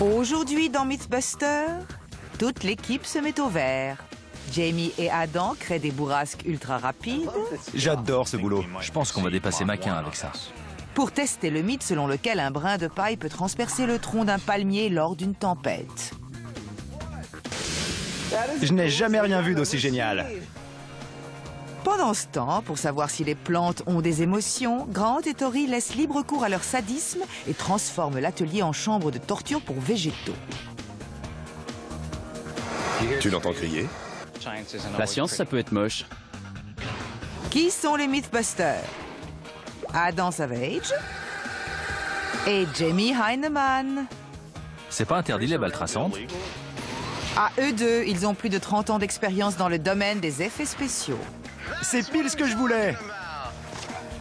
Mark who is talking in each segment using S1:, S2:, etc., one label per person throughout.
S1: Aujourd'hui dans Mythbuster, toute l'équipe se met au vert. Jamie et Adam créent des bourrasques ultra rapides.
S2: J'adore ce boulot.
S3: Je pense qu'on va dépasser Maquin avec ça.
S1: Pour tester le mythe selon lequel un brin de paille peut transpercer le tronc d'un palmier lors d'une tempête.
S2: Je n'ai jamais rien vu d'aussi génial.
S1: Pendant ce temps, pour savoir si les plantes ont des émotions, Grant et Tori laissent libre cours à leur sadisme et transforment l'atelier en chambre de torture pour végétaux.
S4: Tu l'entends crier?
S5: La science, ça peut être moche.
S1: Qui sont les Mythbusters? Adam Savage et Jamie Heineman.
S3: C'est pas interdit les balles traçantes?
S1: À eux deux, ils ont plus de 30 ans d'expérience dans le domaine des effets spéciaux.
S2: C'est pile ce que je voulais.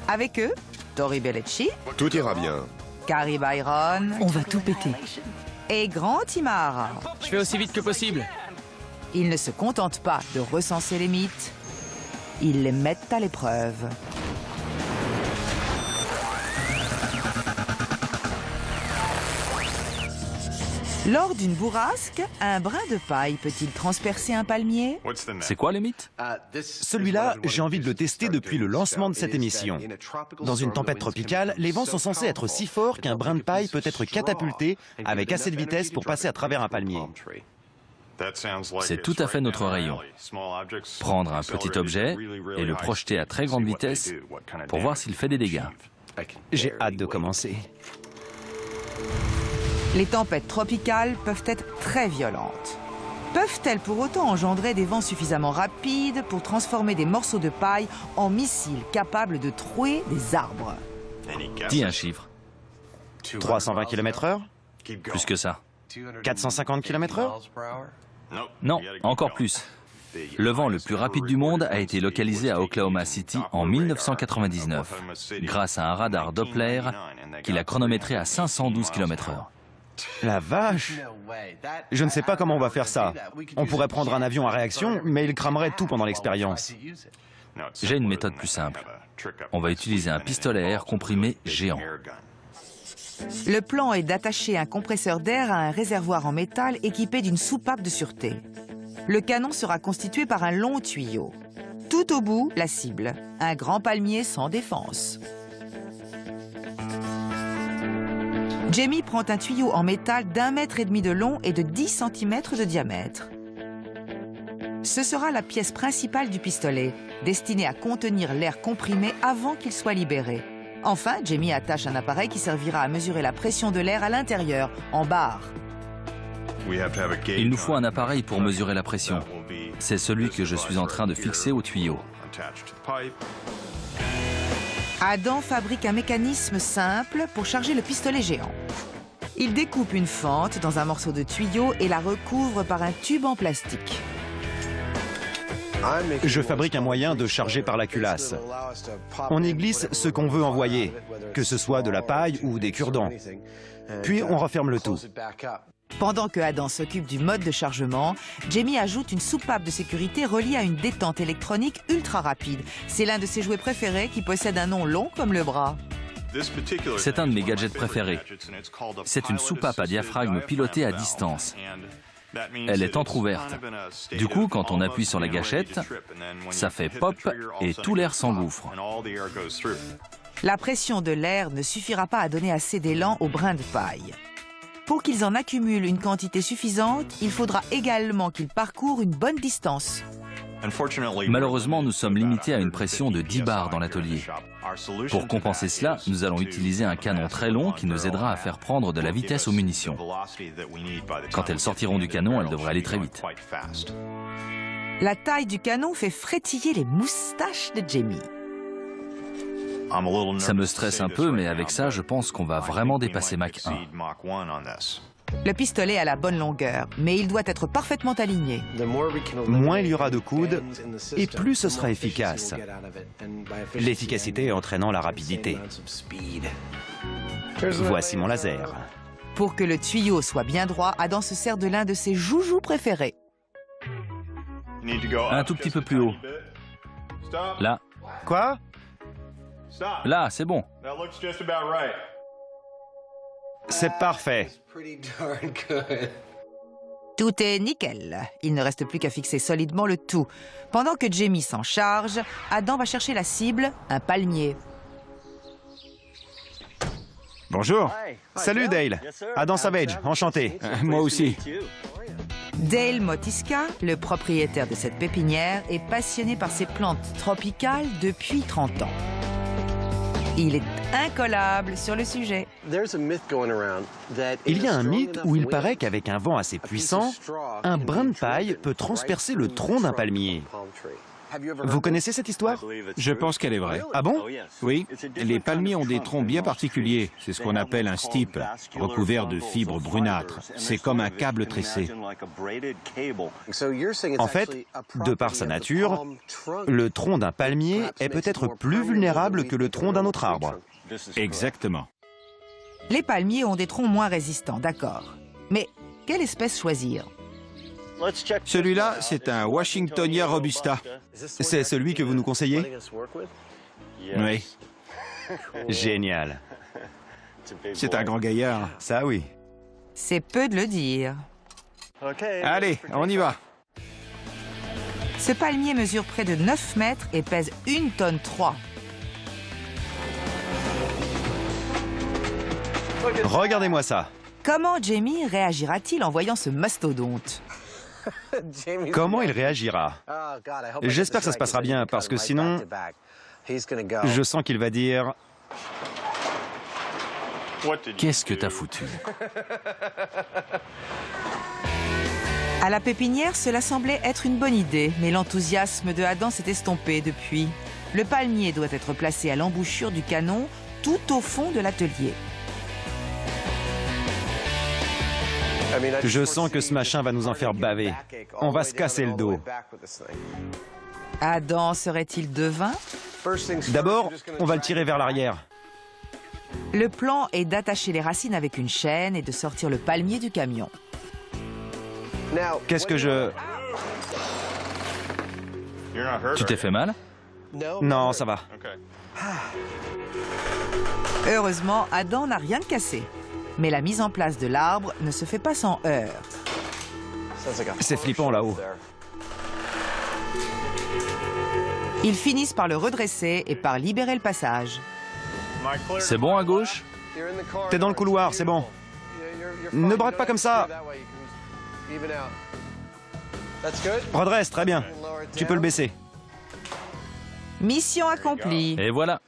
S1: Avec eux, Tori Bellecci,
S4: Tout ira bien.
S1: Carrie Byron
S6: On va tout péter.
S1: et Grant Imahara.
S5: Je fais aussi vite que possible.
S1: Ils ne se contentent pas de recenser les mythes, ils les mettent à l'épreuve. Lors d'une bourrasque, un brin de paille peut-il transpercer un palmier?
S3: C'est quoi le mythe?
S2: Celui-là, j'ai envie de le tester depuis le lancement de cette émission. Dans une tempête tropicale, les vents sont censés être si forts qu'un brin de paille peut être catapulté avec assez de vitesse pour passer à travers un palmier.
S3: C'est tout à fait notre rayon. Prendre un petit objet et le projeter à très grande vitesse pour voir s'il fait des dégâts.
S2: J'ai hâte de commencer.
S1: Les tempêtes tropicales peuvent être très violentes. Peuvent-elles pour autant engendrer des vents suffisamment rapides pour transformer des morceaux de paille en missiles capables de trouer des arbres?
S3: Dis un chiffre.
S2: 320 km/h?
S3: Plus que ça.
S2: 450 km/h?
S3: Non, encore plus. Le vent le plus rapide du monde a été localisé à Oklahoma City en 1999, grâce à un radar Doppler qui l'a chronométré à 512 km/h.
S2: La vache! Je ne sais pas comment on va faire ça. On pourrait prendre un avion à réaction, mais il cramerait tout pendant l'expérience.
S3: J'ai une méthode plus simple. On va utiliser un pistolet à air comprimé géant.
S1: Le plan est d'attacher un compresseur d'air à un réservoir en métal équipé d'une soupape de sûreté. Le canon sera constitué par un long tuyau. Tout au bout, la cible, un grand palmier sans défense. Jamie prend un tuyau en métal d'1,5 mètre de long et de 10 cm de diamètre. Ce sera la pièce principale du pistolet, destinée à contenir l'air comprimé avant qu'il soit libéré. Enfin, Jamie attache un appareil qui servira à mesurer la pression de l'air à l'intérieur, en barre.
S3: Il nous faut un appareil pour mesurer la pression. C'est celui que je suis en train de fixer au tuyau.
S1: Adam fabrique un mécanisme simple pour charger le pistolet géant. Il découpe une fente dans un morceau de tuyau et la recouvre par un tube en plastique.
S2: Je fabrique un moyen de charger par la culasse. On y glisse ce qu'on veut envoyer, que ce soit de la paille ou des cure-dents. Puis on referme le tout.
S1: Pendant que Adam s'occupe du mode de chargement, Jamie ajoute une soupape de sécurité reliée à une détente électronique ultra rapide. C'est l'un de ses jouets préférés qui possède un nom long comme le bras.
S3: C'est un de mes gadgets préférés. C'est une soupape à diaphragme pilotée à distance. Elle est entrouverte. Du coup, quand on appuie sur la gâchette, ça fait pop et tout l'air s'engouffre.
S1: La pression de l'air ne suffira pas à donner assez d'élan aux brins de paille. Pour qu'ils en accumulent une quantité suffisante, il faudra également qu'ils parcourent une bonne distance.
S3: Malheureusement, nous sommes limités à une pression de 10 bars dans l'atelier. Pour compenser cela, nous allons utiliser un canon très long qui nous aidera à faire prendre de la vitesse aux munitions. Quand elles sortiront du canon, elles devraient aller très vite.
S1: La taille du canon fait frétiller les moustaches de Jamie.
S3: Ça me stresse un peu, mais avec ça, je pense qu'on va vraiment dépasser Mach 1.
S1: Le pistolet a la bonne longueur, mais il doit être parfaitement aligné.
S2: Moins il y aura de coudes, et plus ce sera efficace. L'efficacité entraînant la rapidité. Voici mon laser.
S1: Pour que le tuyau soit bien droit, Adam se sert de l'un de ses joujoux préférés.
S3: Un tout petit peu plus haut. Là.
S2: Quoi?
S3: Là, c'est bon.
S2: C'est parfait.
S1: Tout est nickel. Il ne reste plus qu'à fixer solidement le tout. Pendant que Jamie s'en charge, Adam va chercher la cible, un palmier.
S6: Bonjour.
S2: Salut Dale. Adam Savage, enchanté.
S6: Moi aussi.
S1: Dale Motiska, le propriétaire de cette pépinière, est passionné par ces plantes tropicales depuis 30 ans. Il est incollable sur le sujet.
S2: Il y a un mythe où il paraît qu'avec un vent assez puissant, un brin de paille peut transpercer le tronc d'un palmier. Vous connaissez cette histoire?
S6: Je pense qu'elle est vraie.
S2: Ah bon?
S6: Oui, les palmiers ont des troncs bien particuliers. C'est ce qu'on appelle un stipe, recouvert de fibres brunâtres. C'est comme un câble tressé.
S2: En fait, de par sa nature, le tronc d'un palmier est peut-être plus vulnérable que le tronc d'un autre arbre.
S6: Exactement.
S1: Les palmiers ont des troncs moins résistants, d'accord. Mais quelle espèce choisir?
S6: Celui-là, c'est un Washingtonia robusta.
S2: C'est celui que vous nous conseillez?
S6: Oui,
S2: Génial.
S6: c'est un grand gaillard.
S2: Ça oui.
S1: C'est peu de le dire.
S6: Allez, on y va.
S1: Ce palmier mesure près de 9 mètres et pèse 1 tonne 3.
S2: Regardez-moi ça.
S1: Comment Jamie réagira-t-il en voyant ce mastodonte?
S2: Comment il réagira? J'espère que ça se passera bien, parce que sinon, je sens qu'il va dire...
S3: Qu'est-ce que t'as foutu?
S1: À la pépinière, cela semblait être une bonne idée, mais l'enthousiasme de Adam s'est estompé depuis. Le palmier doit être placé à l'embouchure du canon, tout au fond de l'atelier.
S2: Je sens que ce machin va nous en faire baver. On va se casser le dos.
S1: Adam serait-il devin?
S2: D'abord, on va le tirer vers l'arrière.
S1: Le plan est d'attacher les racines avec une chaîne et de sortir le palmier du camion.
S2: Qu'est-ce que je...
S3: Tu t'es fait mal?
S2: Non, ça va.
S1: Heureusement, Adam n'a rien de cassé. Mais la mise en place de l'arbre ne se fait pas sans heurts.
S2: C'est flippant là-haut.
S1: Ils finissent par le redresser et par libérer le passage.
S3: C'est bon à gauche?
S2: T'es dans le couloir, c'est bon. Ne braque pas comme ça. Redresse, très bien. Tu peux le baisser.
S1: Mission accomplie.
S3: Et voilà.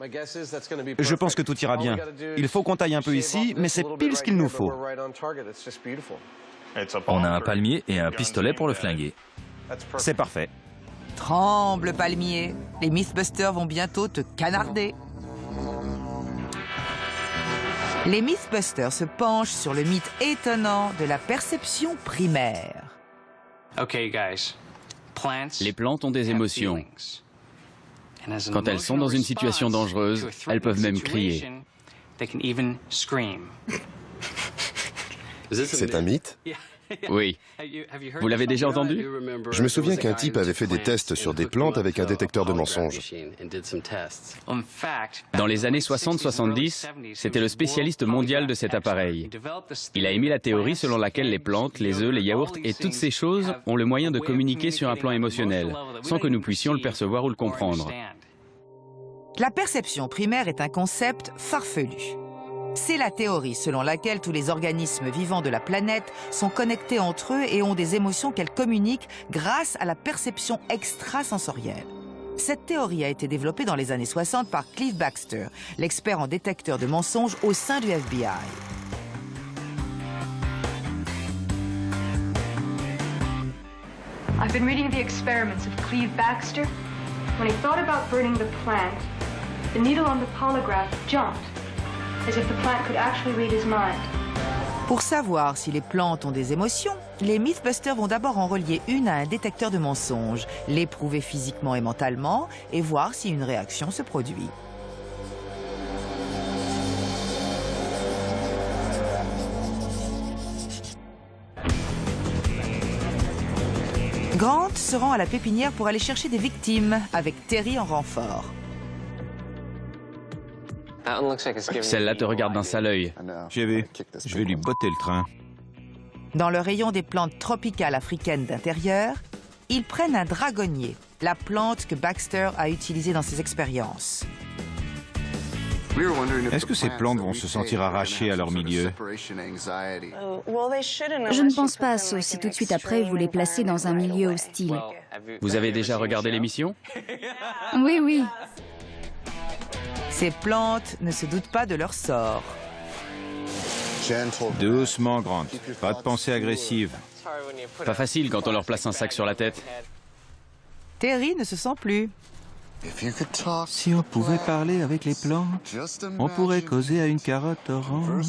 S2: Je pense que tout ira bien. Il faut qu'on taille un peu ici, mais c'est pile ce qu'il nous faut.
S3: On a un palmier et un pistolet pour le flinguer.
S2: C'est parfait.
S1: Tremble, palmier. Les Mythbusters vont bientôt te canarder. Les Mythbusters se penchent sur le mythe étonnant de la perception primaire.
S5: Les plantes ont des émotions. Quand elles sont dans une situation dangereuse, elles peuvent même crier.
S4: C'est un mythe?
S5: Oui. Vous l'avez déjà entendu?
S4: Je me souviens qu'un type avait fait des tests sur des plantes avec un détecteur de mensonges.
S5: Dans les années 60-70, c'était le spécialiste mondial de cet appareil. Il a émis la théorie selon laquelle les plantes, les œufs, les yaourts et toutes ces choses ont le moyen de communiquer sur un plan émotionnel, sans que nous puissions le percevoir ou le comprendre.
S1: La perception primaire est un concept farfelu. C'est la théorie selon laquelle tous les organismes vivants de la planète sont connectés entre eux et ont des émotions qu'elles communiquent grâce à la perception extrasensorielle. Cette théorie a été développée dans les années 60 par Cliff Baxter, l'expert en détecteur de mensonges au sein du FBI.
S7: I've been reading the experiments of Cleve Baxter. When he thought about burning the plant, the needle on the polygraph jumped, as if the plant could actually read his mind.
S1: Pour savoir si les plantes ont des émotions, les Mythbusters vont d'abord en relier une à un détecteur de mensonges, l'éprouver physiquement et mentalement et voir si une réaction se produit. Grant se rend à la pépinière pour aller chercher des victimes, avec Terry en renfort.
S5: Celle-là te regarde d'un sale œil.
S6: J'ai vu. Je vais lui botter le train.
S1: Dans le rayon des plantes tropicales africaines d'intérieur, ils prennent un dragonnier, la plante que Baxter a utilisée dans ses expériences.
S6: Est-ce que ces plantes vont se sentir arrachées à leur milieu?
S8: Je ne pense pas, sauf si tout de suite après vous les placez dans un milieu hostile.
S5: Vous avez déjà regardé l'émission?
S8: Oui, oui.
S1: Ces plantes ne se doutent pas de leur sort.
S6: Doucement, Grant. Pas de pensée agressive.
S5: Pas facile quand on leur place un sac sur la tête.
S1: Terry ne se sent plus.
S6: Si on pouvait parler avec les plantes, on pourrait causer à une carotte orange.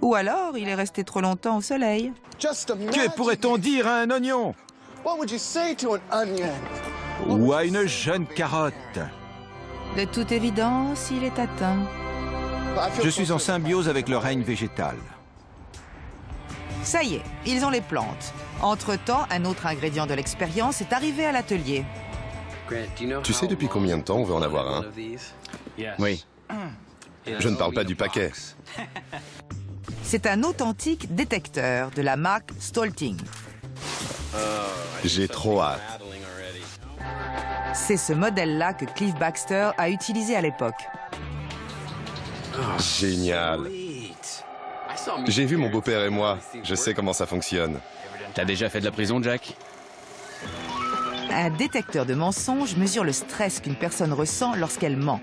S1: Ou alors, il est resté trop longtemps au soleil.
S6: Que pourrait-on dire à un oignon? Ou à une jeune carotte?
S1: De toute évidence, il est atteint.
S6: Je suis en symbiose avec le règne végétal.
S1: Ça y est, ils ont les plantes. Entre-temps, un autre ingrédient de l'expérience est arrivé à l'atelier.
S4: Tu sais depuis combien de temps on veut en avoir un?
S5: Oui.
S4: Je ne parle pas du paquet.
S1: C'est un authentique détecteur de la marque Stolting.
S4: J'ai trop hâte.
S1: C'est ce modèle-là que Cliff Baxter a utilisé à l'époque.
S4: Génial. J'ai vu mon beau-père et moi. Je sais comment ça fonctionne.
S5: T'as déjà fait de la prison, Jack?
S1: Un détecteur de mensonges mesure le stress qu'une personne ressent lorsqu'elle ment.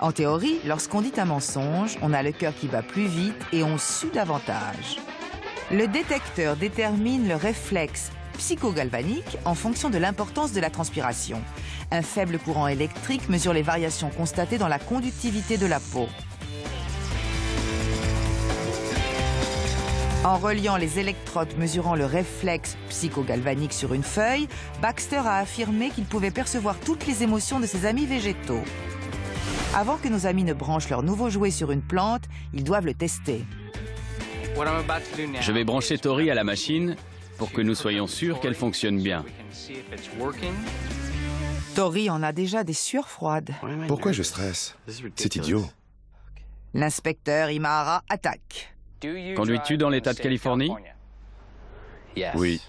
S1: En théorie, lorsqu'on dit un mensonge, on a le cœur qui bat plus vite et on sue davantage. Le détecteur détermine le réflexe psychogalvanique en fonction de l'importance de la transpiration. Un faible courant électrique mesure les variations constatées dans la conductivité de la peau. En reliant les électrodes mesurant le réflexe psychogalvanique sur une feuille, Baxter a affirmé qu'il pouvait percevoir toutes les émotions de ses amis végétaux. Avant que nos amis ne branchent leur nouveau jouet sur une plante, ils doivent le tester.
S5: Je vais brancher Tori à la machine pour que nous soyons sûrs qu'elle fonctionne bien.
S1: Tori en a déjà des sueurs froides.
S4: Pourquoi je stresse? C'est idiot.
S1: L'inspecteur Imahara attaque.
S5: Conduis-tu dans l'État de Californie?
S4: Oui.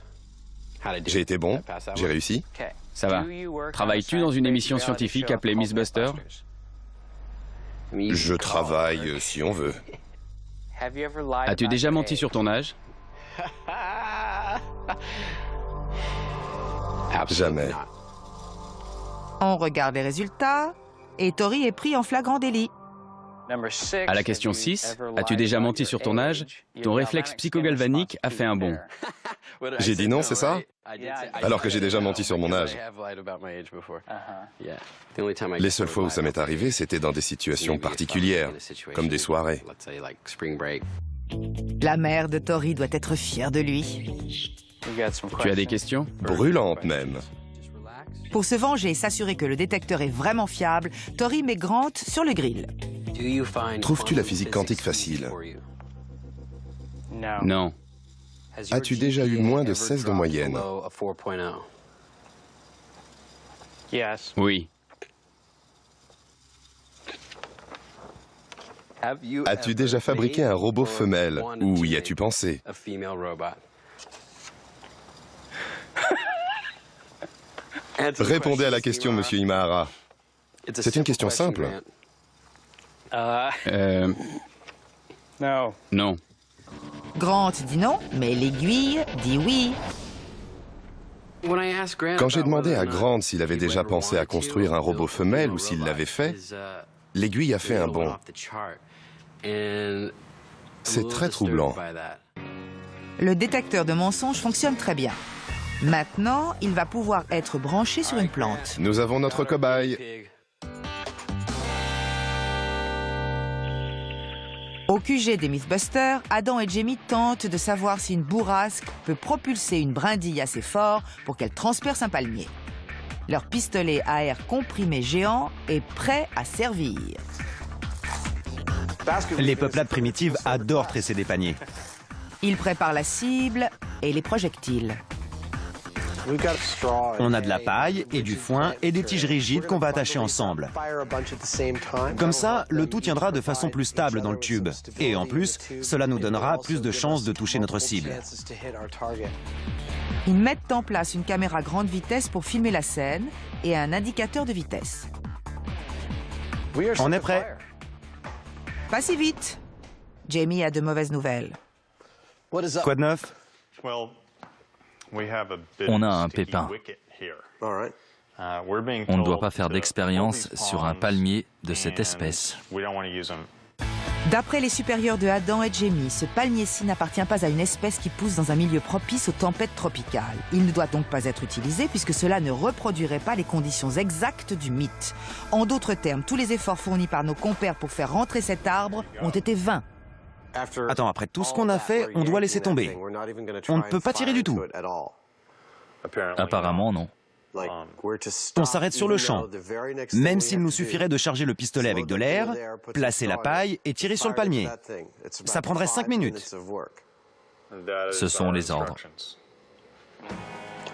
S4: J'ai été bon. J'ai réussi.
S5: Ça va. Travailles-tu dans une émission scientifique appelée Miss Buster?
S4: Je travaille si on veut.
S5: As-tu déjà menti sur ton âge?
S4: Jamais.
S1: On regarde les résultats et Tori est pris en flagrant délit.
S5: À la question 6, as-tu déjà menti sur ton âge? Ton réflexe psychogalvanique a fait un bond.
S4: J'ai dit non, c'est ça? Alors que j'ai déjà menti sur mon âge. Les seules fois où ça m'est arrivé, c'était dans des situations particulières, comme des soirées.
S1: La mère de Tori doit être fière de lui.
S5: Tu as des questions?
S4: Brûlantes même.
S1: Pour se venger et s'assurer que le détecteur est vraiment fiable, Tori met Grant sur le grill.
S4: Trouves-tu la physique quantique facile?
S5: Non.
S4: As-tu déjà eu moins de 16 de moyenne?
S5: Oui.
S4: As-tu déjà fabriqué un robot femelle? Ou y as-tu pensé? Répondez à la question, monsieur Imahara. C'est une question simple.
S5: Non.
S1: Grant dit non, mais l'aiguille dit oui.
S4: Quand j'ai demandé à Grant s'il avait déjà pensé à construire un robot femelle ou s'il l'avait fait, l'aiguille a fait un bond. C'est très troublant.
S1: Le détecteur de mensonges fonctionne très bien. Maintenant, il va pouvoir être branché sur une plante.
S4: Nous avons notre cobaye.
S1: Au QG des Mythbusters, Adam et Jamie tentent de savoir si une bourrasque peut propulser une brindille assez fort pour qu'elle transperce un palmier. Leur pistolet à air comprimé géant est prêt à servir.
S2: Les peuplades primitives adorent tresser des paniers.
S1: Ils préparent la cible et les projectiles.
S2: On a de la paille et du foin et des tiges rigides qu'on va attacher ensemble. Comme ça, le tout tiendra de façon plus stable dans le tube. Et en plus, cela nous donnera plus de chances de toucher notre cible.
S1: Ils mettent en place une caméra grande vitesse pour filmer la scène et un indicateur de vitesse.
S2: On est prêt.
S1: Pas si vite. Jamie a de mauvaises nouvelles.
S2: Quoi de neuf?
S3: On a un pépin. On ne doit pas faire d'expérience sur un palmier de cette espèce.
S1: D'après les supérieurs de Adam et Jamie, ce palmier-ci n'appartient pas à une espèce qui pousse dans un milieu propice aux tempêtes tropicales. Il ne doit donc pas être utilisé puisque cela ne reproduirait pas les conditions exactes du mythe. En d'autres termes, tous les efforts fournis par nos compères pour faire rentrer cet arbre ont été vains.
S2: Attends, après tout ce qu'on a fait, on doit laisser tomber. On ne peut pas tirer du tout.
S3: Apparemment, non.
S2: On s'arrête sur le champ. Même s'il nous suffirait de charger le pistolet avec de l'air, placer la paille et tirer sur le palmier. Ça prendrait 5 minutes.
S3: Ce sont les ordres.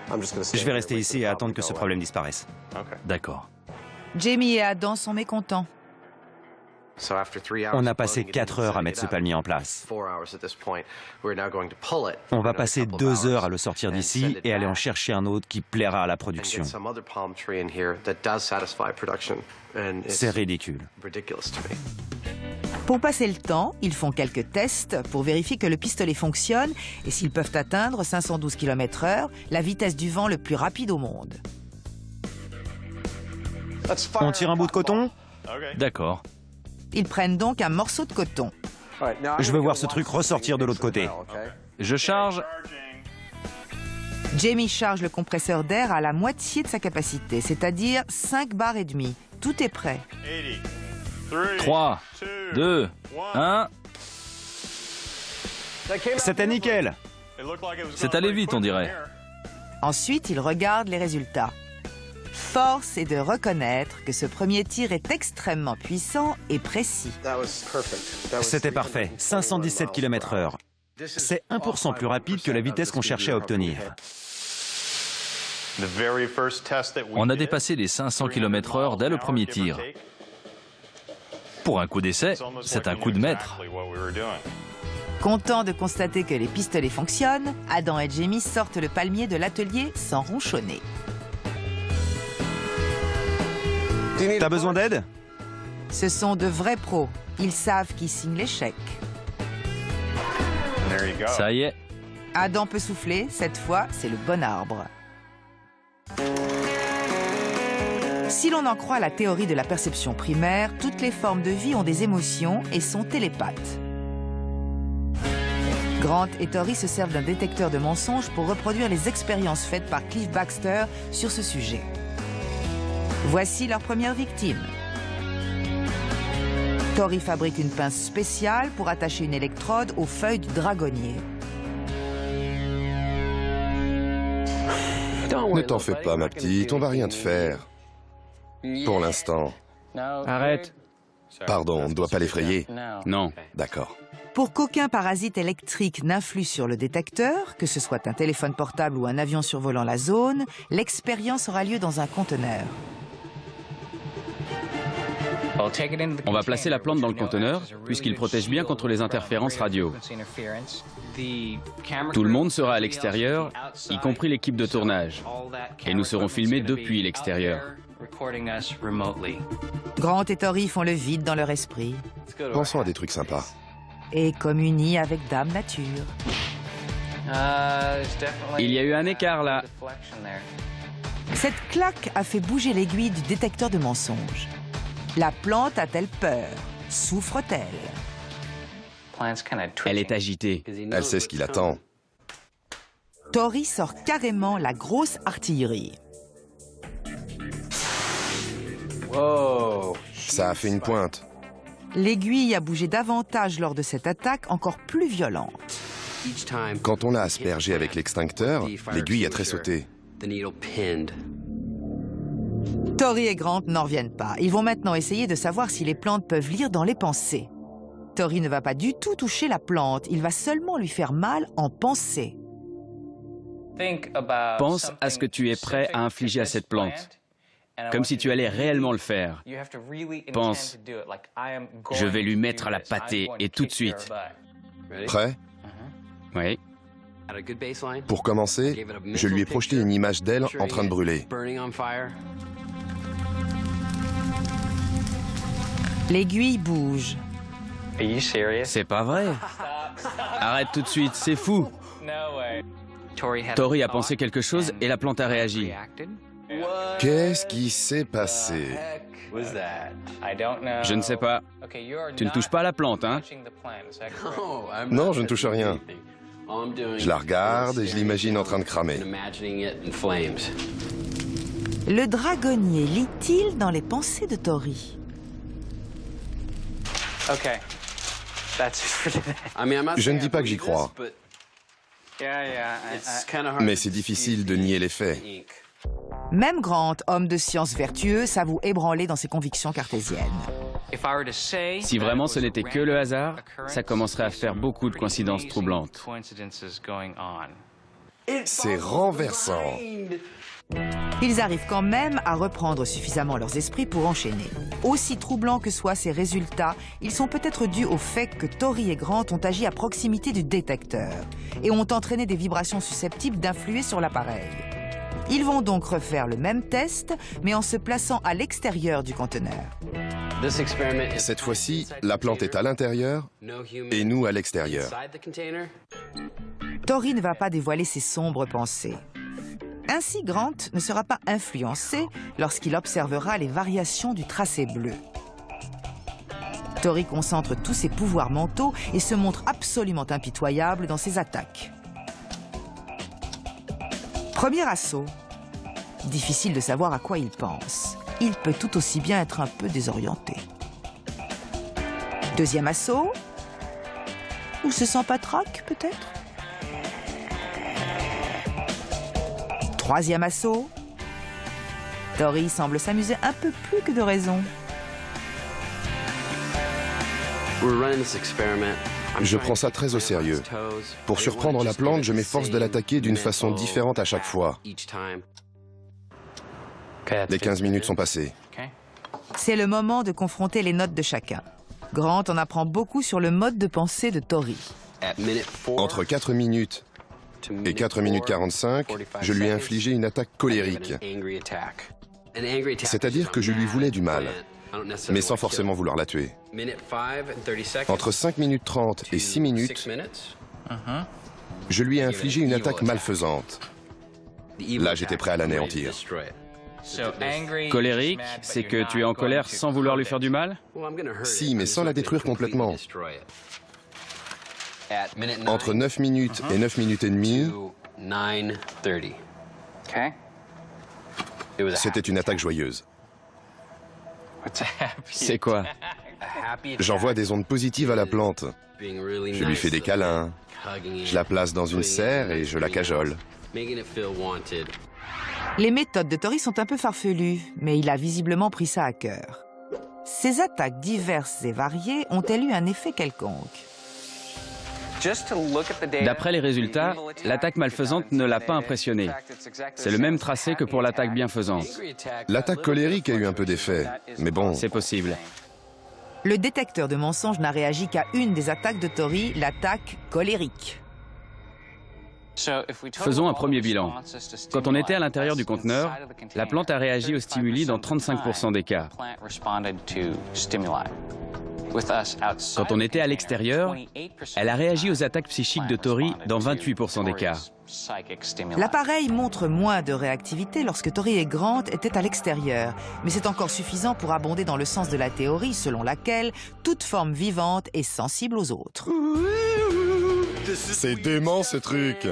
S2: Je vais rester ici et attendre que ce problème disparaisse.
S3: D'accord.
S1: Jamie et Adam sont mécontents.
S2: On a passé 4 heures à mettre ce palmier en place. On va passer 2 heures à le sortir d'ici et aller en chercher un autre qui plaira à la production. C'est ridicule.
S1: Pour passer le temps, ils font quelques tests pour vérifier que le pistolet fonctionne et s'ils peuvent atteindre 512 km/h, la vitesse du vent le plus rapide au monde.
S2: On tire un bout de coton?
S3: D'accord.
S1: Ils prennent donc un morceau de coton.
S2: Je veux voir ce truc ressortir de l'autre côté.
S3: Je charge.
S1: Jamie charge le compresseur d'air à la moitié de sa capacité, c'est-à-dire 5 bars et demi. Tout est prêt.
S3: 3, 2, 1.
S2: C'était nickel.
S3: C'est allé vite, on dirait.
S1: Ensuite, il regarde les résultats. Force est de reconnaître que ce premier tir est extrêmement puissant et précis.
S2: C'était parfait. 517 km/h. C'est 1% plus rapide que la vitesse qu'on cherchait à obtenir.
S3: On a dépassé les 500 km/h dès le premier tir. Pour un coup d'essai, c'est un coup de maître.
S1: Content de constater que les pistolets fonctionnent, Adam et Jamie sortent le palmier de l'atelier sans ronchonner.
S2: T'as besoin d'aide?
S1: Ce sont de vrais pros. Ils savent qui signe les chèques.
S3: Ça y est.
S1: Adam peut souffler, cette fois, c'est le bon arbre. Si l'on en croit la théorie de la perception primaire, toutes les formes de vie ont des émotions et sont télépathes. Grant et Tori se servent d'un détecteur de mensonges pour reproduire les expériences faites par Cliff Baxter sur ce sujet. Voici leur première victime. Tori fabrique une pince spéciale pour attacher une électrode aux feuilles du dragonnier.
S4: Ne t'en fais pas, ma petite, on va rien te faire. Pour l'instant.
S5: Arrête.
S4: Pardon, on ne doit pas l'effrayer.
S5: Non.
S4: D'accord.
S1: Pour qu'aucun parasite électrique n'influe sur le détecteur, que ce soit un téléphone portable ou un avion survolant la zone, l'expérience aura lieu dans un conteneur.
S5: On va placer la plante dans le conteneur, puisqu'il protège bien contre les interférences radio. Tout le monde sera à l'extérieur, y compris l'équipe de tournage. Et nous serons filmés depuis l'extérieur.
S1: Grant et Tori font le vide dans leur esprit
S4: Pensons à des trucs sympas.
S1: et communient avec Dame Nature.
S5: Il y a eu un écart là.
S1: Cette claque a fait bouger l'aiguille du détecteur de mensonges. La plante a-t-elle peur? Souffre-t-elle?
S5: Elle est agitée.
S4: Elle sait ce qui l'attend.
S1: Tori sort carrément la grosse artillerie.
S4: Ça a fait une pointe.
S1: L'aiguille a bougé davantage lors de cette attaque encore plus violente.
S4: Quand on l'a aspergé avec l'extincteur, l'aiguille a tressauté.
S1: Tori et Grant n'en reviennent pas. Ils vont maintenant essayer de savoir si les plantes peuvent lire dans les pensées. Tori ne va pas du tout toucher la plante. Il va seulement lui faire mal en pensée.
S5: Pense à ce que tu es prêt à infliger à cette plante, comme si tu allais réellement le faire. Pense, je vais lui mettre à la pâtée et tout de suite.
S4: Prêt?
S5: Oui.
S4: Pour commencer, je lui ai projeté une image d'elle en train de brûler.
S1: L'aiguille bouge.
S5: C'est pas vrai. Arrête tout de suite, c'est fou. Tori a pensé quelque chose et la plante a réagi.
S4: Qu'est-ce qui s'est passé?
S5: Je ne sais pas. Tu ne touches pas à la plante, hein?
S4: Non, je ne touche rien. Je la regarde et je l'imagine en train de cramer.
S1: Le dragonnier lit-il dans les pensées de Tori?
S4: Je ne dis pas que j'y crois, mais c'est difficile de nier les faits.
S1: Même Grant, homme de science vertueux, s'avoue ébranlé dans ses convictions cartésiennes.
S5: Si vraiment ce n'était que le hasard, ça commencerait à faire beaucoup de coïncidences troublantes.
S4: C'est renversant.
S1: Ils arrivent quand même à reprendre suffisamment leurs esprits pour enchaîner. Aussi troublants que soient ces résultats, ils sont peut-être dus au fait que Tori et Grant ont agi à proximité du détecteur et ont entraîné des vibrations susceptibles d'influer sur l'appareil. Ils vont donc refaire le même test, mais en se plaçant à l'extérieur du conteneur.
S4: Cette fois-ci, la plante est à l'intérieur et nous à l'extérieur.
S1: Tori ne va pas dévoiler ses sombres pensées. Ainsi, Grant ne sera pas influencé lorsqu'il observera les variations du tracé bleu. Tori concentre tous ses pouvoirs mentaux et se montre absolument impitoyable dans ses attaques. Premier assaut. Difficile de savoir à quoi il pense. Il peut tout aussi bien être un peu désorienté. Deuxième assaut. Il se sent patraque, peut-être? Troisième assaut. Tori semble s'amuser un peu plus que de raison.
S4: Je prends ça très au sérieux. Pour surprendre la plante, je m'efforce de l'attaquer d'une façon différente à chaque fois. Les 15 minutes sont passées.
S1: C'est le moment de confronter les notes de chacun. Grant en apprend beaucoup sur le mode de pensée de Tori.
S4: Entre 4 minutes et 4 minutes 45, je lui ai infligé une attaque colérique. C'est-à-dire que je lui voulais du mal, mais sans forcément vouloir la tuer. Entre 5 minutes 30 et 6 minutes, je lui ai infligé une attaque malfaisante. Là, j'étais prêt à l'anéantir.
S5: Colérique, c'est que tu es en colère sans vouloir lui faire du mal?
S4: Si, mais sans la détruire complètement. Entre 9 minutes et 9 minutes et demie, c'était une attaque joyeuse.
S5: C'est quoi?
S4: J'envoie des ondes positives à la plante. Je lui fais des câlins, je la place dans une serre et je la cajole.
S1: Les méthodes de Tori sont un peu farfelues, mais il a visiblement pris ça à cœur. Ces attaques diverses et variées ont-elles eu un effet quelconque?
S5: D'après les résultats, l'attaque malfaisante ne l'a pas impressionné. C'est le même tracé que pour l'attaque bienfaisante.
S4: L'attaque colérique a eu un peu d'effet, mais bon...
S5: C'est possible.
S1: Le détecteur de mensonges n'a réagi qu'à une des attaques de Tori, l'attaque colérique.
S5: Faisons un premier bilan. Quand on était à l'intérieur du conteneur, la plante a réagi aux stimuli dans 35% des cas. Quand on était à l'extérieur, elle a réagi aux attaques psychiques de Tori dans 28% des cas.
S1: L'appareil montre moins de réactivité lorsque Tori et Grant étaient à l'extérieur, mais c'est encore suffisant pour abonder dans le sens de la théorie selon laquelle toute forme vivante est sensible aux autres.
S4: C'est dément ce truc!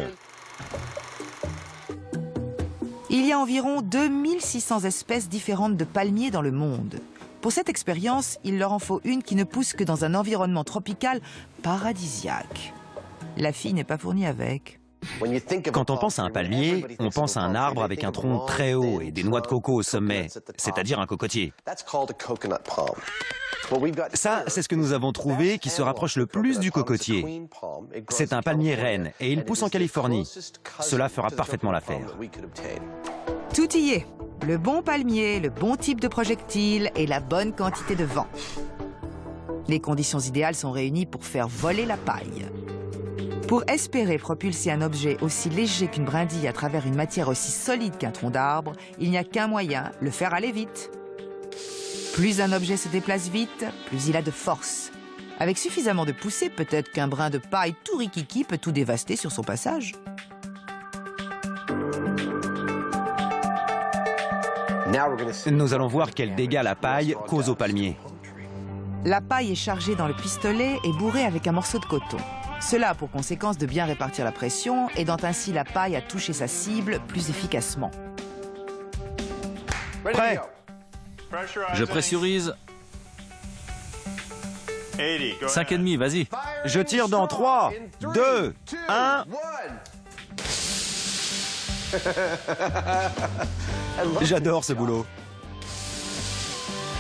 S1: Il y a environ 2600 espèces différentes de palmiers dans le monde. Pour cette expérience, il leur en faut une qui ne pousse que dans un environnement tropical paradisiaque. La fille n'est pas fournie avec.
S2: Quand on pense à un palmier, on pense à un arbre avec un tronc très haut et des noix de coco au sommet, c'est-à-dire un cocotier. Ça, c'est ce que nous avons trouvé qui se rapproche le plus du cocotier. C'est un palmier reine et il pousse en Californie. Cela fera parfaitement l'affaire.
S1: Tout y est. Le bon palmier, le bon type de projectile et la bonne quantité de vent. Les conditions idéales sont réunies pour faire voler la paille. Pour espérer propulser un objet aussi léger qu'une brindille à travers une matière aussi solide qu'un tronc d'arbre, il n'y a qu'un moyen, le faire aller vite. Plus un objet se déplace vite, plus il a de force. Avec suffisamment de poussée, peut-être qu'un brin de paille tout rikiki peut tout dévaster sur son passage.
S2: Nous allons voir quels dégâts la paille cause au palmier.
S1: La paille est chargée dans le pistolet et bourrée avec un morceau de coton. Cela a pour conséquence de bien répartir la pression, aidant ainsi la paille à toucher sa cible plus efficacement.
S2: Prêt?
S3: Je pressurise. 5,5, vas-y.
S2: Je tire dans 3, 2, 1... J'adore ce boulot.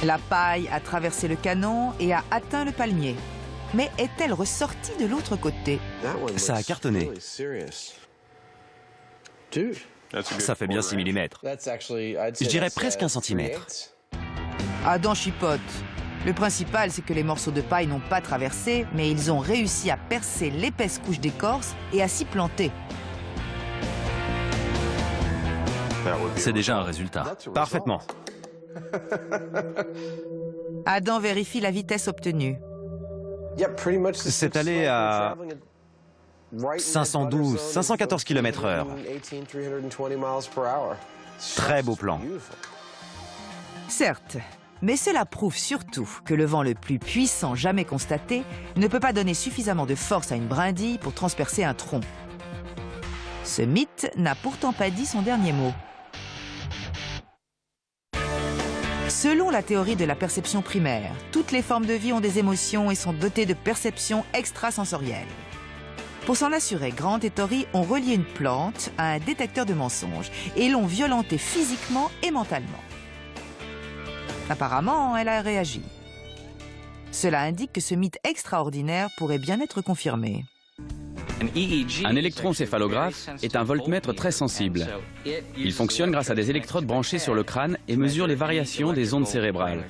S1: La paille a traversé le canon et a atteint le palmier. Mais est-elle ressortie de l'autre côté?
S2: Ça a cartonné. Ça fait bien 6 mm. Je dirais presque 1 centimètre.
S1: Adam chipote. Le principal, c'est que les morceaux de paille n'ont pas traversé, mais ils ont réussi à percer l'épaisse couche d'écorce et à s'y planter.
S3: C'est déjà un résultat.
S2: Parfaitement.
S1: Adam vérifie la vitesse obtenue.
S2: C'est allé à 512, 514 km/h. Très beau plan.
S1: Certes, mais cela prouve surtout que le vent le plus puissant jamais constaté ne peut pas donner suffisamment de force à une brindille pour transpercer un tronc. Ce mythe n'a pourtant pas dit son dernier mot. Selon la théorie de la perception primaire, toutes les formes de vie ont des émotions et sont dotées de perceptions extrasensorielles. Pour s'en assurer, Grant et Tori ont relié une plante à un détecteur de mensonges et l'ont violentée physiquement et mentalement. Apparemment, elle a réagi. Cela indique que ce mythe extraordinaire pourrait bien être confirmé.
S5: Un électroencéphalographe est un voltmètre très sensible. Il fonctionne grâce à des électrodes branchées sur le crâne et mesure les variations des ondes cérébrales.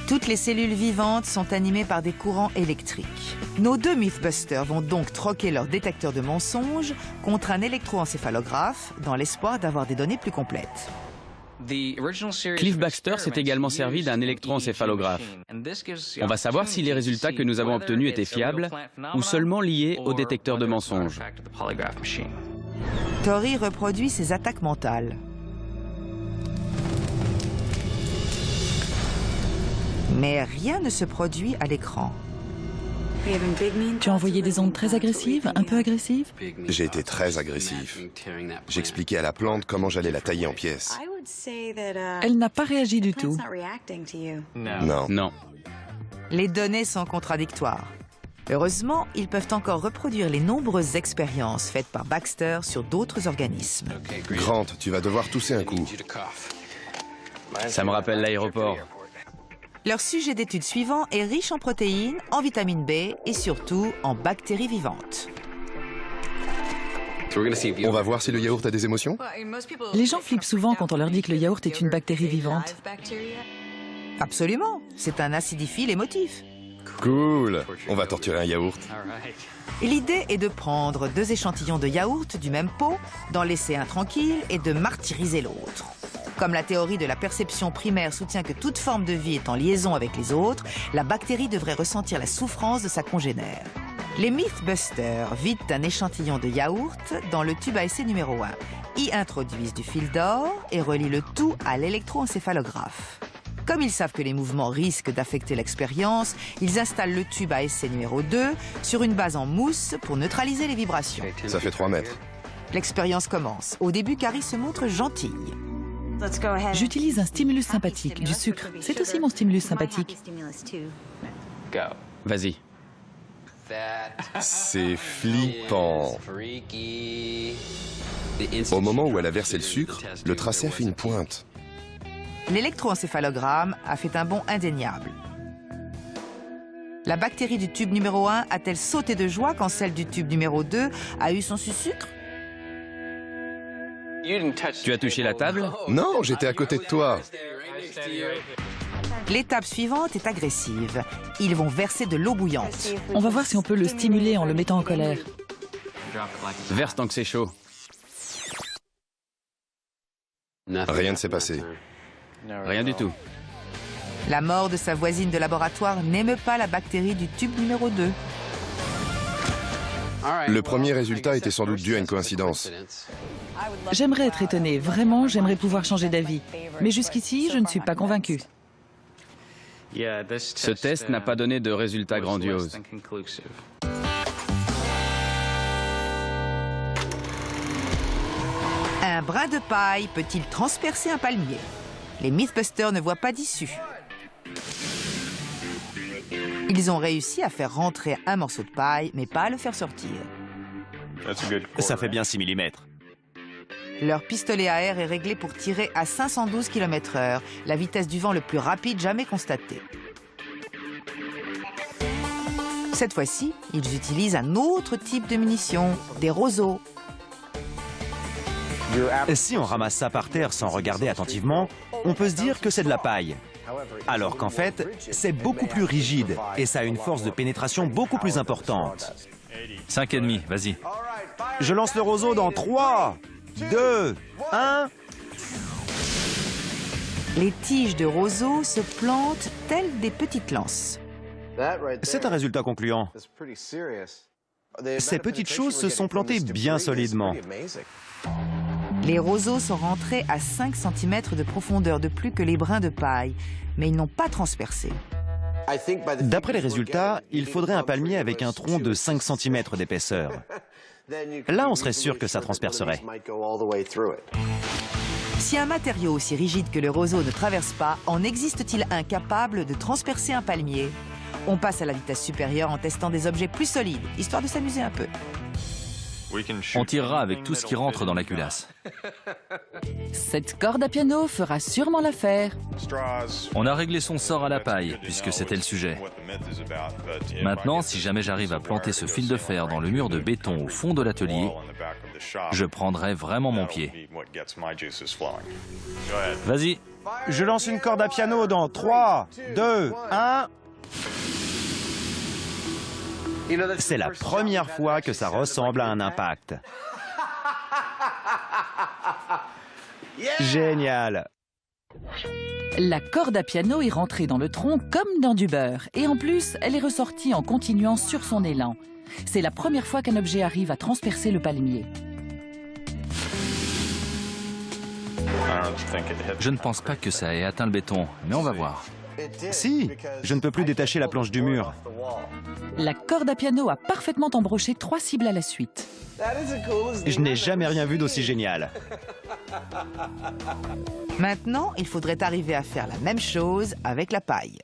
S1: Toutes les cellules vivantes sont animées par des courants électriques. Nos deux Mythbusters vont donc troquer leur détecteur de mensonges contre un électroencéphalographe dans l'espoir d'avoir des données plus complètes.
S5: Cliff Baxter s'est également servi d'un électroencéphalographe. On va savoir si les résultats que nous avons obtenus étaient fiables ou seulement liés au détecteur de mensonges.
S1: Tori reproduit ses attaques mentales. Mais rien ne se produit à l'écran.
S9: Tu as envoyé des ondes très agressives, un peu agressives?
S4: J'ai été très agressif. J'expliquais à la plante comment j'allais la tailler en pièces.
S9: Elle n'a pas réagi du tout.
S4: Non.
S5: Non.
S1: Les données sont contradictoires. Heureusement, ils peuvent encore reproduire les nombreuses expériences faites par Baxter sur d'autres organismes.
S4: Grant, tu vas devoir tousser un coup.
S5: Ça me rappelle l'aéroport.
S1: Leur sujet d'étude suivant est riche en protéines, en vitamine B et surtout en bactéries vivantes.
S4: On va voir si le yaourt a des émotions?
S9: Les gens flippent souvent quand on leur dit que le yaourt est une bactérie vivante.
S1: Absolument, c'est un acidophile émotif.
S4: Cool. On va torturer un yaourt.
S1: L'idée est de prendre 2 échantillons de yaourt du même pot, d'en laisser un tranquille et de martyriser l'autre. Comme la théorie de la perception primaire soutient que toute forme de vie est en liaison avec les autres, la bactérie devrait ressentir la souffrance de sa congénère. Les Mythbusters vident un échantillon de yaourt dans le tube à essai numéro 1, y introduisent du fil d'or et relient le tout à l'électroencéphalographe. Comme ils savent que les mouvements risquent d'affecter l'expérience, ils installent le tube à essai numéro 2 sur une base en mousse pour neutraliser les vibrations.
S4: Ça fait 3 mètres.
S1: L'expérience commence. Au début, Carrie se montre gentille.
S9: J'utilise un stimulus sympathique, du sucre. C'est aussi mon stimulus sympathique.
S5: Vas-y.
S4: C'est flippant. Au moment où elle a versé le sucre, le tracé a fait une pointe.
S1: L'électroencéphalogramme a fait un bond indéniable. La bactérie du tube numéro 1 a-t-elle sauté de joie quand celle du tube numéro 2 a eu son sucre?
S5: Tu as touché la table?
S4: Non, j'étais à côté de toi.
S1: L'étape suivante est agressive. Ils vont verser de l'eau bouillante.
S9: On va voir si on peut le stimuler en le mettant en colère.
S5: Verse tant que c'est chaud.
S4: Rien ne s'est passé.
S5: Rien du tout.
S1: La mort de sa voisine de laboratoire n'émeut pas la bactérie du tube numéro 2.
S4: Le premier résultat était sans doute dû à une coïncidence.
S9: J'aimerais être étonnée, vraiment, j'aimerais pouvoir changer d'avis. Mais jusqu'ici, je ne suis pas convaincue.
S5: Ce test n'a pas donné de résultats grandioses.
S1: Un brin de paille peut-il transpercer un palmier? Les Mythbusters ne voient pas d'issue. Ils ont réussi à faire rentrer un morceau de paille, mais pas à le faire sortir.
S2: Ça fait bien 6 mm.
S1: Leur pistolet à air est réglé pour tirer à 512 km/h, la vitesse du vent le plus rapide jamais constatée. Cette fois-ci, ils utilisent un autre type de munitions, des roseaux.
S2: Si on ramasse ça par terre sans regarder attentivement, on peut se dire que c'est de la paille. Alors qu'en fait, c'est beaucoup plus rigide et ça a une force de pénétration beaucoup plus importante.
S3: 5,5, vas-y.
S2: Je lance le roseau dans 3, 2, 1...
S1: Les tiges de roseau se plantent telles des petites lances.
S2: C'est un résultat concluant. Ces petites choses se sont plantées bien solidement.
S1: Les roseaux sont rentrés à 5 cm de profondeur de plus que les brins de paille, mais ils n'ont pas transpercé.
S2: D'après les résultats, il faudrait un palmier avec un tronc de 5 cm d'épaisseur. Là, on serait sûr que ça transpercerait.
S1: Si un matériau aussi rigide que le roseau ne traverse pas, en existe-t-il un capable de transpercer un palmier? On passe à la vitesse supérieure en testant des objets plus solides, histoire de s'amuser un peu.
S3: On tirera avec tout ce qui rentre dans la culasse.
S9: Cette corde à piano fera sûrement l'affaire.
S3: On a réglé son sort à la paille, puisque c'était le sujet. Maintenant, si jamais j'arrive à planter ce fil de fer dans le mur de béton au fond de l'atelier, je prendrai vraiment mon pied. Vas-y.
S2: Je lance une corde à piano dans 3, 2, 1... C'est la première fois que ça ressemble à un impact. Génial!
S9: La corde à piano est rentrée dans le tronc comme dans du beurre. Et en plus, elle est ressortie en continuant sur son élan. C'est la première fois qu'un objet arrive à transpercer le palmier.
S3: Je ne pense pas que ça ait atteint le béton, mais on va voir.
S2: Si, je ne peux plus détacher la planche du mur.
S9: La corde à piano a parfaitement embroché 3 cibles à la suite.
S2: Je n'ai jamais rien vu d'aussi génial.
S1: Maintenant, il faudrait arriver à faire la même chose avec la paille.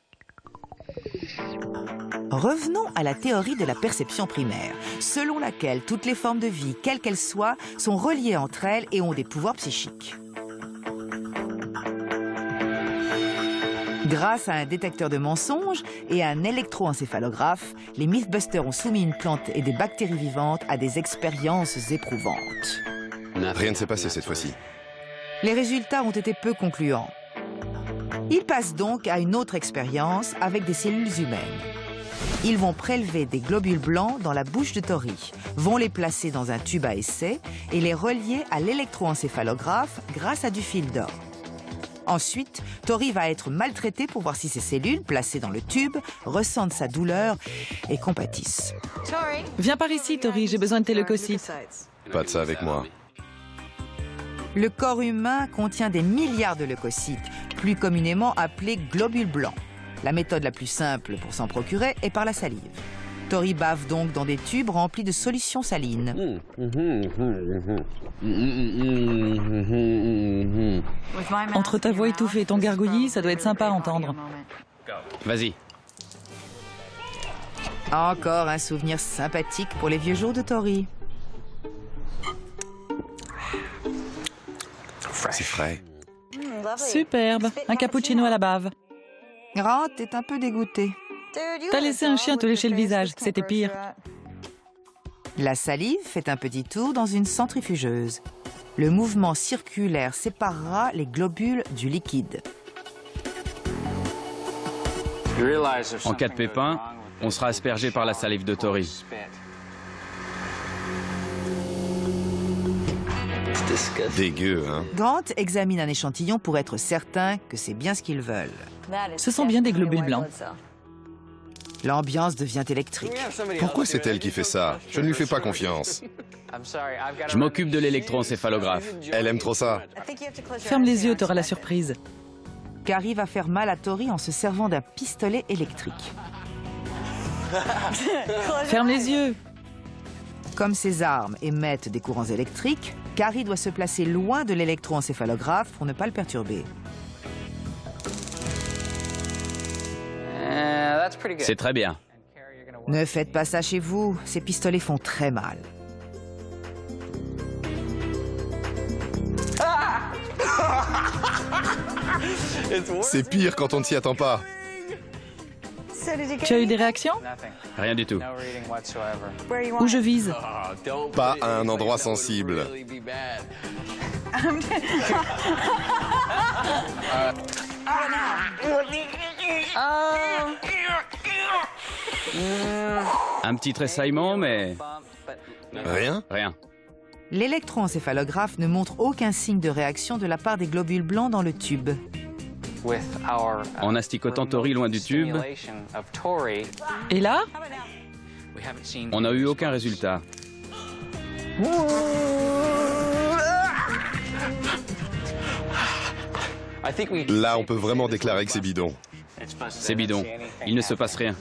S1: Revenons à la théorie de la perception primaire, selon laquelle toutes les formes de vie, quelles qu'elles soient, sont reliées entre elles et ont des pouvoirs psychiques. Grâce à un détecteur de mensonges et à un électroencéphalographe, les Mythbusters ont soumis une plante et des bactéries vivantes à des expériences éprouvantes.
S4: Rien ne s'est passé cette fois-ci.
S1: Les résultats ont été peu concluants. Ils passent donc à une autre expérience avec des cellules humaines. Ils vont prélever des globules blancs dans la bouche de Tori, vont les placer dans un tube à essai et les relier à l'électroencéphalographe grâce à du fil d'or. Ensuite, Tori va être maltraitée pour voir si ces cellules, placées dans le tube, ressentent sa douleur et compatissent.
S9: Viens par ici, Tori, j'ai besoin de tes leucocytes.
S4: Pas de ça avec moi.
S1: Le corps humain contient des milliards de leucocytes, plus communément appelés globules blancs. La méthode la plus simple pour s'en procurer est par la salive. Tori bave donc dans des tubes remplis de solutions salines.
S9: Entre ta voix étouffée et ton gargouillis, ça doit être sympa à entendre.
S5: Vas-y.
S1: Encore un souvenir sympathique pour les vieux jours de Tori.
S4: C'est frais.
S9: Superbe, un cappuccino à la bave.
S1: Grant est un peu dégoûté.
S9: T'as laissé un chien te lécher le visage, c'était pire.
S1: La salive fait un petit tour dans une centrifugeuse. Le mouvement circulaire séparera les globules du liquide.
S5: En cas de pépin, on sera aspergé par la salive de Tori.
S4: Dégueu, hein?
S1: Grant examine un échantillon pour être certain que c'est bien ce qu'ils veulent.
S9: Ce sont bien des globules blancs.
S1: L'ambiance devient électrique.
S4: Pourquoi c'est elle qui fait ça? Je ne lui fais pas confiance.
S5: Je m'occupe de l'électroencéphalographe.
S4: Elle aime trop ça.
S9: Ferme les yeux, t'auras la surprise.
S1: Carrie va faire mal à Tori en se servant d'un pistolet électrique.
S9: Ferme les yeux.
S1: Comme ces armes émettent des courants électriques, Carrie doit se placer loin de l'électroencéphalographe pour ne pas le perturber.
S5: C'est très bien.
S1: Ne faites pas ça chez vous, ces pistolets font très mal.
S4: C'est pire quand on ne s'y attend pas.
S9: Tu as eu des réactions?
S5: Rien du tout.
S9: Où je vise?
S4: Pas à un endroit sensible.
S5: Un petit tressaillement, mais
S4: Rien?
S5: rien.
S1: L'électroencéphalographe ne montre aucun signe de réaction de la part des globules blancs dans le tube.
S5: En asticotant Tori loin du tube,
S9: Et là?
S5: on n'a eu aucun résultat.
S4: Là, on peut vraiment déclarer que c'est bidon.
S5: C'est bidon. Il ne se passe rien.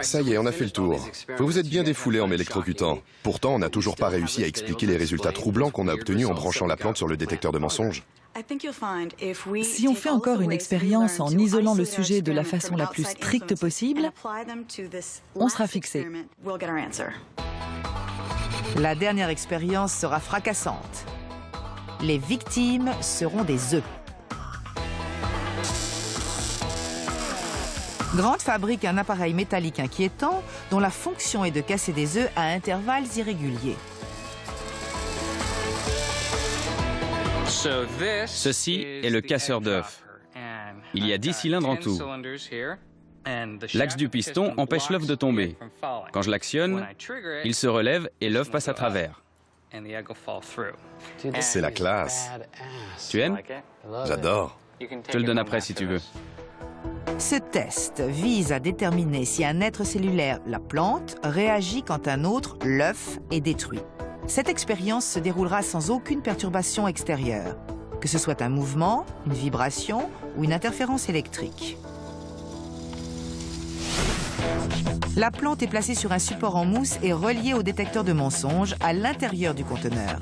S4: Ça y est, on a fait le tour. Vous vous êtes bien défoulé en m'électrocutant. Pourtant, on n'a toujours pas réussi à expliquer les résultats troublants qu'on a obtenus en branchant la plante sur le détecteur de mensonges.
S9: Si on fait encore une expérience en isolant le sujet de la façon la plus stricte possible, on sera fixé.
S1: La dernière expérience sera fracassante. Les victimes seront des œufs. Grant fabrique un appareil métallique inquiétant dont la fonction est de casser des œufs à intervalles irréguliers.
S5: Ceci est le casseur d'œufs. Il y a 10 cylindres en tout. L'axe du piston empêche l'œuf de tomber. Quand je l'actionne, il se relève et l'œuf passe à travers.
S4: C'est la classe.
S5: Tu aimes?
S4: J'adore.
S5: Je te le donne après si tu veux.
S1: Ce test vise à déterminer si un être cellulaire, la plante, réagit quand un autre, l'œuf, est détruit. Cette expérience se déroulera sans aucune perturbation extérieure, que ce soit un mouvement, une vibration ou une interférence électrique. La plante est placée sur un support en mousse et reliée au détecteur de mensonges à l'intérieur du conteneur.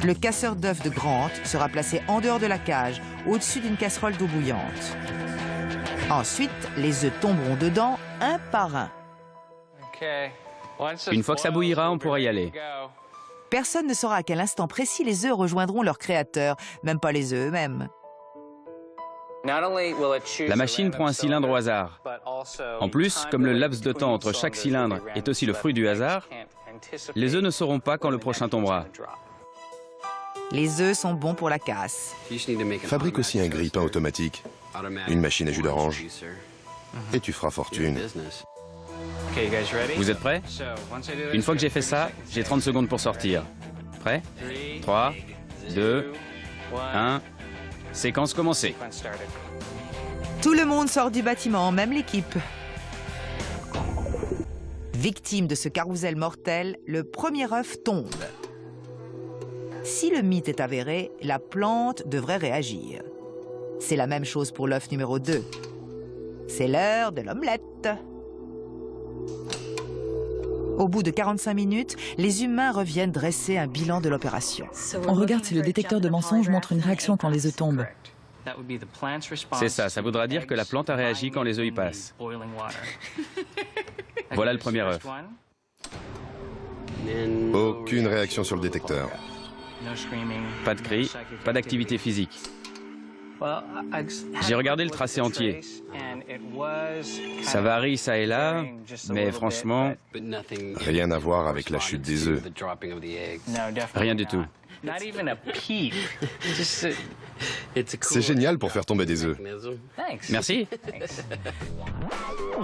S1: Le casseur d'œufs de Grant sera placé en dehors de la cage, au-dessus d'une casserole d'eau bouillante. Ensuite, les œufs tomberont dedans, un par un.
S5: Une fois que ça bouillira, on pourra y aller.
S1: Personne ne saura à quel instant précis les œufs rejoindront leur créateur, même pas les œufs eux-mêmes.
S5: La machine prend un cylindre au hasard. En plus, comme le laps de temps entre chaque cylindre est aussi le fruit du hasard, les œufs ne sauront pas quand le prochain tombera.
S1: Les œufs sont bons pour la casse.
S4: Fabrique aussi un grille-pain automatique. Une machine à jus d'orange. Et tu feras fortune.
S5: Vous êtes prêts? Une fois que j'ai fait ça, j'ai 30 secondes pour sortir. Prêt? 3, 2, 1... Séquence commencée.
S1: Tout le monde sort du bâtiment, même l'équipe. Victime de ce carrousel mortel, le premier œuf tombe. Si le mythe est avéré, la plante devrait réagir. C'est la même chose pour l'œuf numéro 2. C'est l'heure de l'omelette. Au bout de 45 minutes, les humains reviennent dresser un bilan de l'opération.
S9: On regarde si le détecteur de mensonges montre une réaction quand les œufs tombent.
S5: C'est ça, ça voudra dire que la plante a réagi quand les œufs y passent. Voilà le premier œuf.
S4: Aucune réaction sur le détecteur.
S5: Pas de cris, pas d'activité physique. J'ai regardé le tracé entier. Ça varie ça et là, mais franchement,
S4: Rien à voir avec la chute des œufs.
S5: rien du tout.
S4: C'est génial pour faire tomber des œufs.
S5: Merci.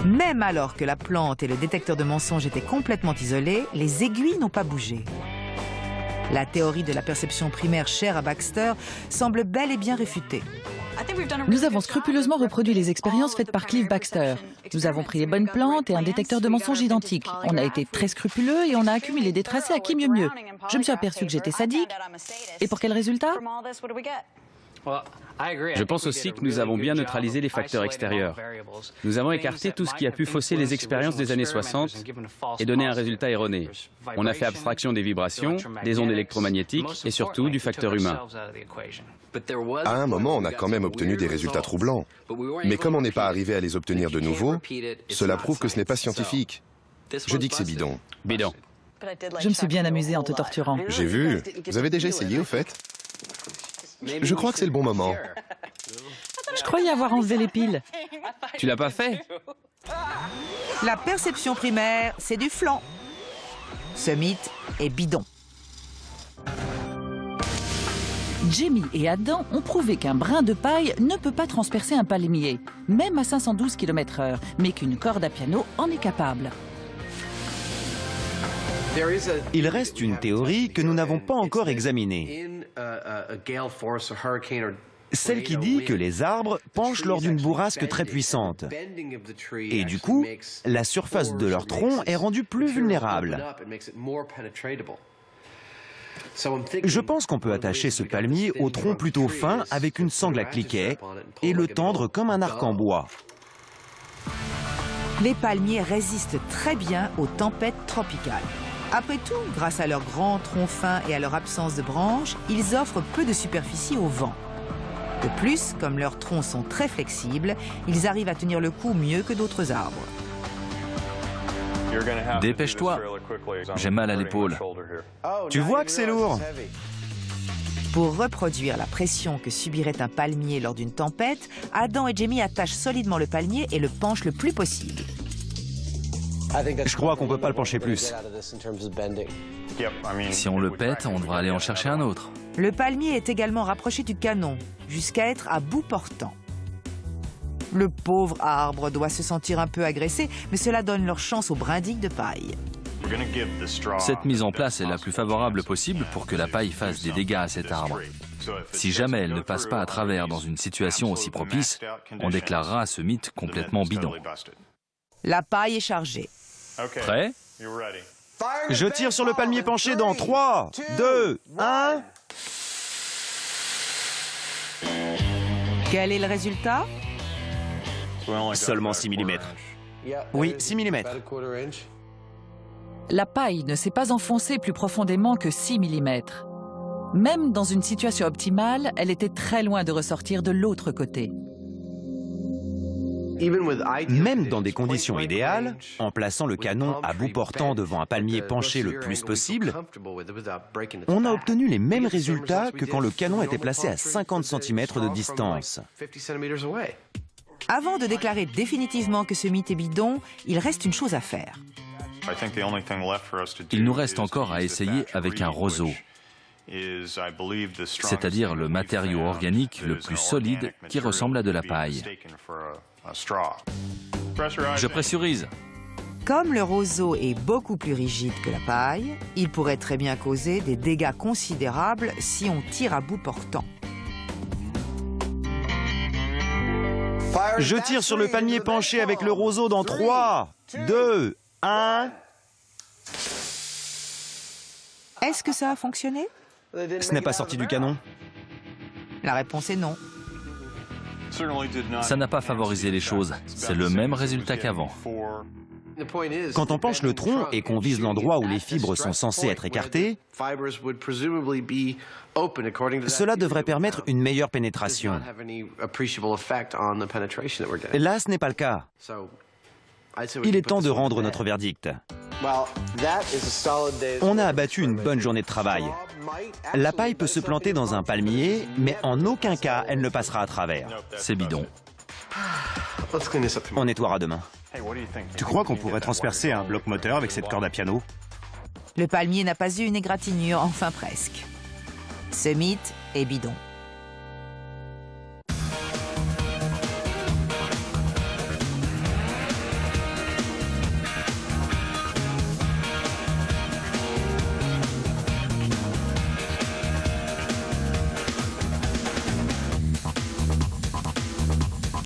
S1: Même alors que la plante et le détecteur de mensonges étaient complètement isolés, les aiguilles n'ont pas bougé. La théorie de la perception primaire chère à Baxter semble bel et bien réfutée.
S9: Nous avons scrupuleusement reproduit les expériences faites par Clive Baxter. Nous avons pris les bonnes plantes et un détecteur de mensonges identique. On a été très scrupuleux et on a accumulé des tracés à qui mieux mieux. Je me suis aperçu que j'étais sadique. Et pour quel résultat?
S5: Je pense aussi que nous avons bien neutralisé les facteurs extérieurs. Nous avons écarté tout ce qui a pu fausser les expériences des années 60 et donner un résultat erroné. On a fait abstraction des vibrations, des ondes électromagnétiques et surtout du facteur humain.
S4: À un moment, on a quand même obtenu des résultats troublants. Mais comme on n'est pas arrivé à les obtenir de nouveau, cela prouve que ce n'est pas scientifique. Je dis que c'est bidon.
S5: Bidon.
S9: Je me suis bien amusée en te torturant.
S4: J'ai vu. Vous avez déjà essayé, au fait? Je crois que c'est le bon moment.
S9: Je croyais avoir enlevé les piles.
S5: Tu l'as pas fait?
S1: La perception primaire, c'est du flan. Ce mythe est bidon.
S9: Jamie et Adam ont prouvé qu'un brin de paille ne peut pas transpercer un palmier, même à 512 km/h, mais qu'une corde à piano en est capable.
S2: Il reste une théorie que nous n'avons pas encore examinée. Celle qui dit que les arbres penchent lors d'une bourrasque très puissante. Et du coup, la surface de leur tronc est rendue plus vulnérable. Je pense qu'on peut attacher ce palmier au tronc plutôt fin avec une sangle à cliquet et le tendre comme un arc en bois.
S1: Les palmiers résistent très bien aux tempêtes tropicales. Après tout, grâce à leur grand tronc fin et à leur absence de branches, ils offrent peu de superficie au vent. De plus, comme leurs troncs sont très flexibles, ils arrivent à tenir le coup mieux que d'autres arbres.
S3: Dépêche-toi, j'ai mal à l'épaule.
S2: Tu vois que c'est lourd?
S1: Pour reproduire la pression que subirait un palmier lors d'une tempête, Adam et Jamie attachent solidement le palmier et le penchent le plus possible.
S2: Je crois qu'on ne peut pas le pencher plus.
S3: Si on le pète, on devra aller en chercher un autre.
S1: Le palmier est également rapproché du canon, jusqu'à être à bout portant. Le pauvre arbre doit se sentir un peu agressé, mais cela donne leur chance aux brindilles de paille.
S3: Cette mise en place est la plus favorable possible pour que la paille fasse des dégâts à cet arbre. Si jamais elle ne passe pas à travers dans une situation aussi propice, on déclarera ce mythe complètement bidon.
S1: La paille est chargée.
S3: Prêt?
S2: Je tire sur le palmier penché dans 3, 2, 1...
S1: Quel est le résultat?
S2: Seulement 6 mm. Oui, 6 mm.
S9: La paille ne s'est pas enfoncée plus profondément que 6 mm. Même dans une situation optimale, elle était très loin de ressortir de l'autre côté.
S2: Même dans des conditions idéales, en plaçant le canon à bout portant devant un palmier penché le plus possible, on a obtenu les mêmes résultats que quand le canon était placé à 50 cm de distance.
S1: Avant de déclarer définitivement que ce mythe est bidon, il reste une chose à faire.
S3: Il nous reste encore à essayer avec un roseau, c'est-à-dire le matériau organique le plus solide qui ressemble à de la paille. Je pressurise.
S1: Comme le roseau est beaucoup plus rigide que la paille, il pourrait très bien causer des dégâts considérables si on tire à bout portant.
S2: Je tire sur le palmier penché avec le roseau dans 3, 2, 1...
S1: Est-ce que ça a fonctionné?
S2: Ce n'est pas sorti du canon.
S1: La réponse est non.
S3: Ça n'a pas favorisé les choses. C'est le même résultat qu'avant.
S2: Quand on penche le tronc et qu'on vise l'endroit où les fibres sont censées être écartées, cela devrait permettre une meilleure pénétration. Là, ce n'est pas le cas. Il est temps de rendre notre verdict. On a abattu une bonne journée de travail. La paille peut se planter dans un palmier, mais en aucun cas elle ne passera à travers.
S3: C'est bidon.
S2: On nettoiera demain.
S10: Tu crois qu'on pourrait transpercer un bloc moteur avec cette corde à piano?
S1: Le palmier n'a pas eu une égratignure, enfin presque. Ce mythe est bidon.